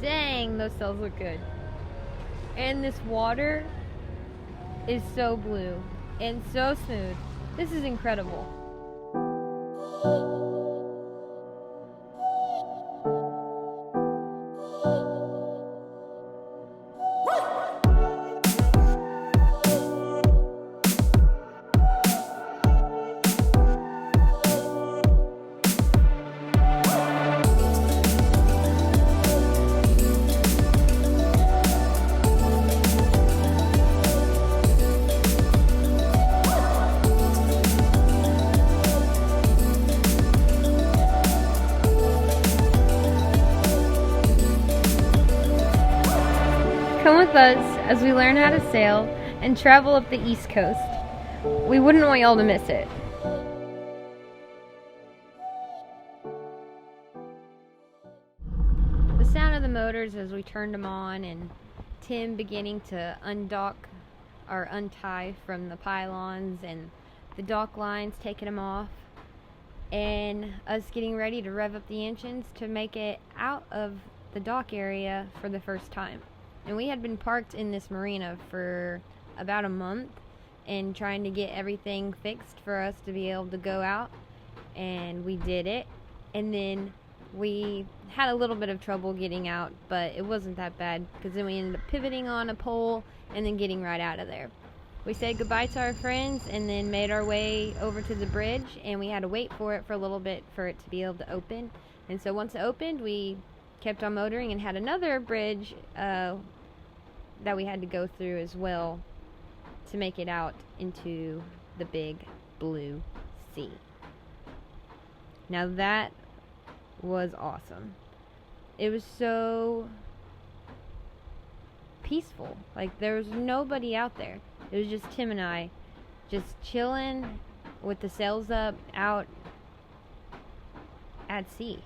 Dang, those sails look good. And this water is so blue and so smooth. This is incredible. Come with us as we learn how to sail and travel up the East Coast. We wouldn't want y'all to miss it. The sound of the motors as we turned them on, and Tim beginning to undock or untie from the pylons, and the dock lines taking them off, and us getting ready to rev up the engines to make it out of the dock area for the first time. And we had been parked in this marina for about a month and trying to get everything fixed for us to be able to go out, and we did it. And then we had a little bit of trouble getting out, but it wasn't that bad because then we ended up pivoting on a pole and then getting right out of there. We said goodbye to our friends and then made our way over to the bridge, and we had to wait for it for a little bit for it to be able to open. And so once it opened, we kept on motoring and had another bridge that we had to go through as well to make it out into the big blue sea. Now that was awesome. It was so peaceful. Like, there was nobody out there. It was just Tim and I just chilling with the sails up out at sea.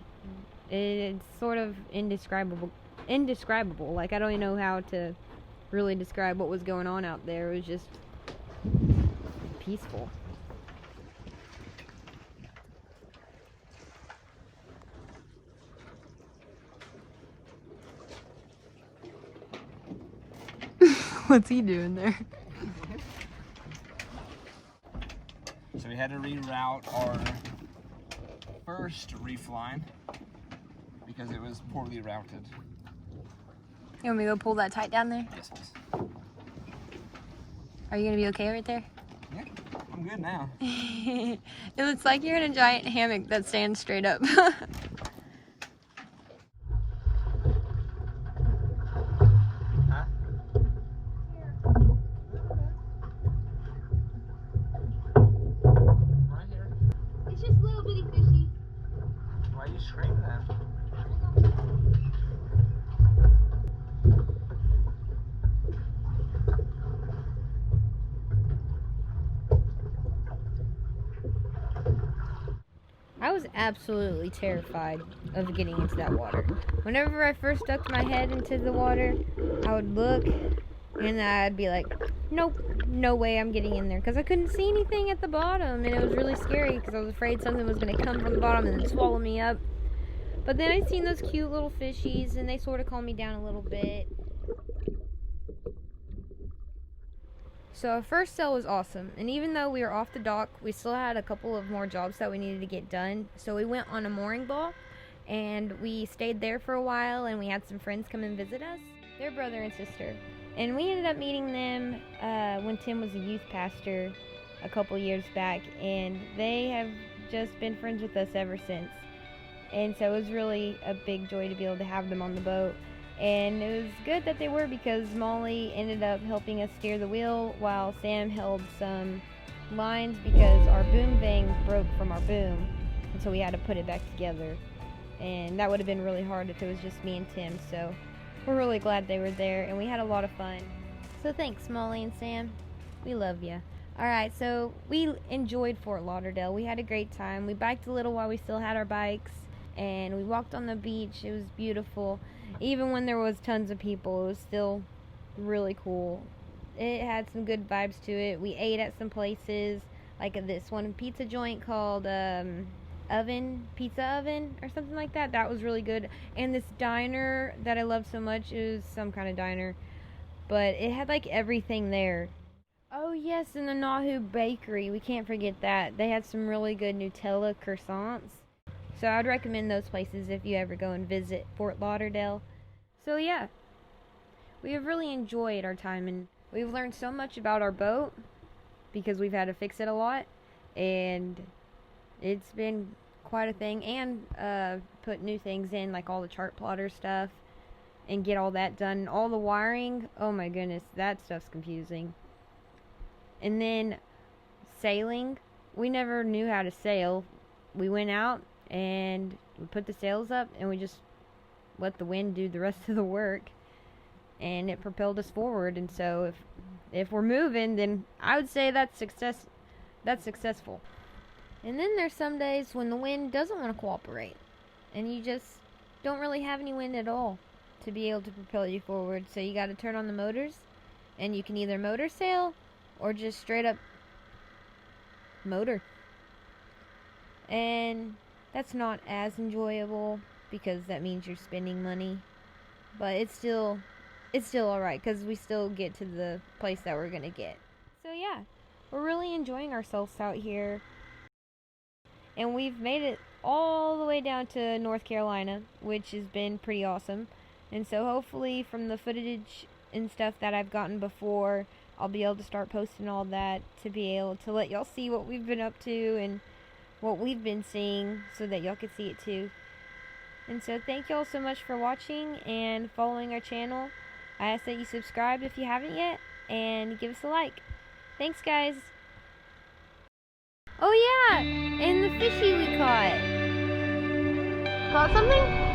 It's sort of indescribable. Like, I don't even know how to really describe what was going on out there. It was just peaceful. What's he doing there? So we had to reroute our first reef line because it was poorly routed. You want me to go pull that tight down there? Yes, please. Are you gonna be okay right there? Yeah, I'm good now. It looks like you're in a giant hammock that stands straight up. It's just little bitty fishies. Why are you screaming at him? I was absolutely terrified of getting into that water. Whenever I first stuck my head into the water, I would look and I'd be like, nope, no way I'm getting in there, because I couldn't see anything at the bottom, and it was really scary because I was afraid something was going to come from the bottom and then swallow me up. But then I seen those cute little fishies and they sort of calmed me down a little bit. So our first sail was awesome, and even though we were off the dock, we still had a couple of more jobs that we needed to get done. So we went on a mooring ball, and we stayed there for a while, and we had some friends come and visit us. They're brother and sister. And we ended up meeting them when Tim was a youth pastor a couple years back, and they have just been friends with us ever since. And so it was really a big joy to be able to have them on the boat. And it was good that they were, because Molly ended up helping us steer the wheel while Sam held some lines because our boom vane broke from our boom. And so we had to put it back together. And that would have been really hard if it was just me and Tim. So we're really glad they were there, and we had a lot of fun. So thanks, Molly and Sam. We love you. Alright, so we enjoyed Fort Lauderdale. We had a great time. We biked a little while we still had our bikes, and we walked on the beach. It was beautiful. Even when there was tons of people, it was still really cool. It had some good vibes to it. We ate at some places, like this one pizza joint called pizza oven or something like that. That was really good. And this diner that I love so much, is some kind of diner, but it had like everything there. Oh yes, and the Nahu Bakery, we can't forget that. They had some really good Nutella croissants. So I'd recommend those places if you ever go and visit Fort Lauderdale. So yeah, we have really enjoyed our time, and we've learned so much about our boat because we've had to fix it a lot, and it's been quite a thing. And put new things in, like all the chart plotter stuff, and get all that done. All the wiring, oh my goodness, that stuff's confusing. And then sailing, we never knew how to sail. We went out and we put the sails up, and we just let the wind do the rest of the work, and it propelled us forward. And so if we're moving, then I would say that's successful. And then there's some days when the wind doesn't want to cooperate, and you just don't really have any wind at all to be able to propel you forward. So you got to turn on the motors, and you can either motor sail or just straight up motor. And that's not as enjoyable because that means you're spending money, but it's still alright because we still get to the place that we're gonna get. So yeah, we're really enjoying ourselves out here, and we've made it all the way down to North Carolina, which has been pretty awesome. And so hopefully from the footage and stuff that I've gotten before, I'll be able to start posting all that to be able to let y'all see what we've been up to and what we've been seeing, so that y'all can see it too. And so thank y'all so much for watching and following our channel. I ask that you subscribe if you haven't yet, and give us a like. Thanks guys. Oh yeah, and the fishy we caught. Got something?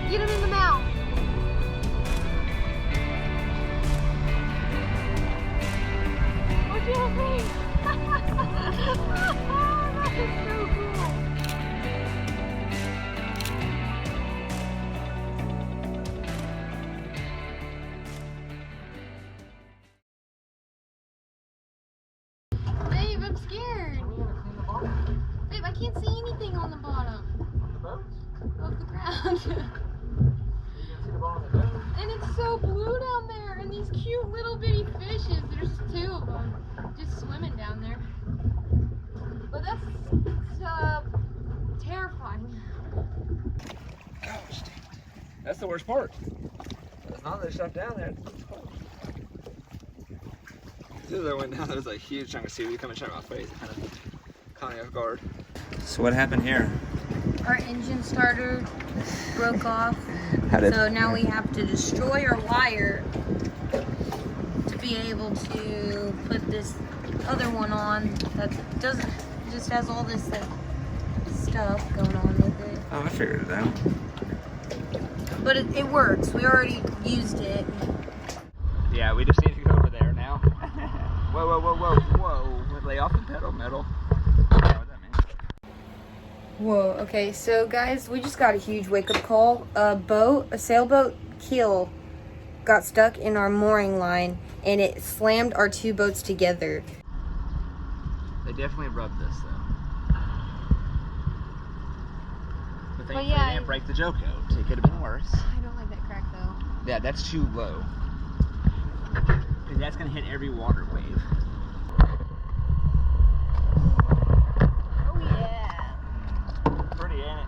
Get him in the mouth. What's your face? That is so cool. Babe, I'm scared. Babe, I can't see anything on the bottom of the ground. And it's so blue down there, and these cute little bitty fishes, there's 2 of them just swimming down there. But that's terrifying. Gosh, that's the worst part. There's not that stuff down there. As soon as I went down, there was a huge chunk of seaweed coming straight in my face. It kind of caught me off guard. So what happened here? Our engine starter broke off, so now we have to destroy our wire to be able to put this other one on that doesn't, just has all this stuff going on with it. Oh, I figured it out. But it works. We already used it. Yeah, we just need to go over there now. Whoa, whoa, whoa, whoa, whoa. Lay off the pedal, metal. Whoa, okay, so guys, we just got a huge wake-up call. A sailboat keel got stuck in our mooring line, and it slammed our 2 boats together. They definitely rubbed this, though. But thankfully yeah, they didn't break the Joko. It could have been worse. I don't like that crack, though. Yeah, that's too low. Because that's going to hit every water wave. Oh, yeah. Pretty, ain't it?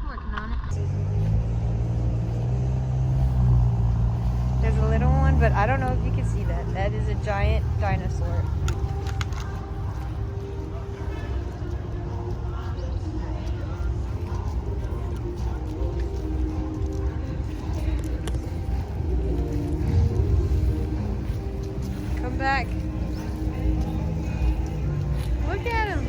Working on it. There's a little one, but I don't know if you can see that. That is a giant dinosaur. Back. Look at him.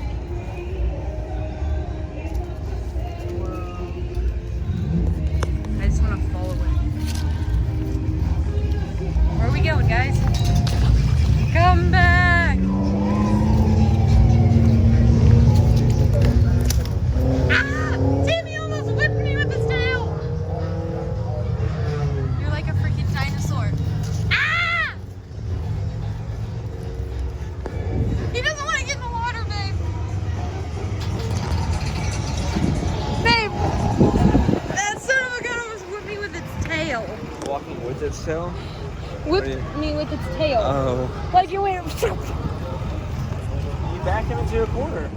its tail? Whip Or you- me with its tail. Oh. Like you went. You back him into a corner.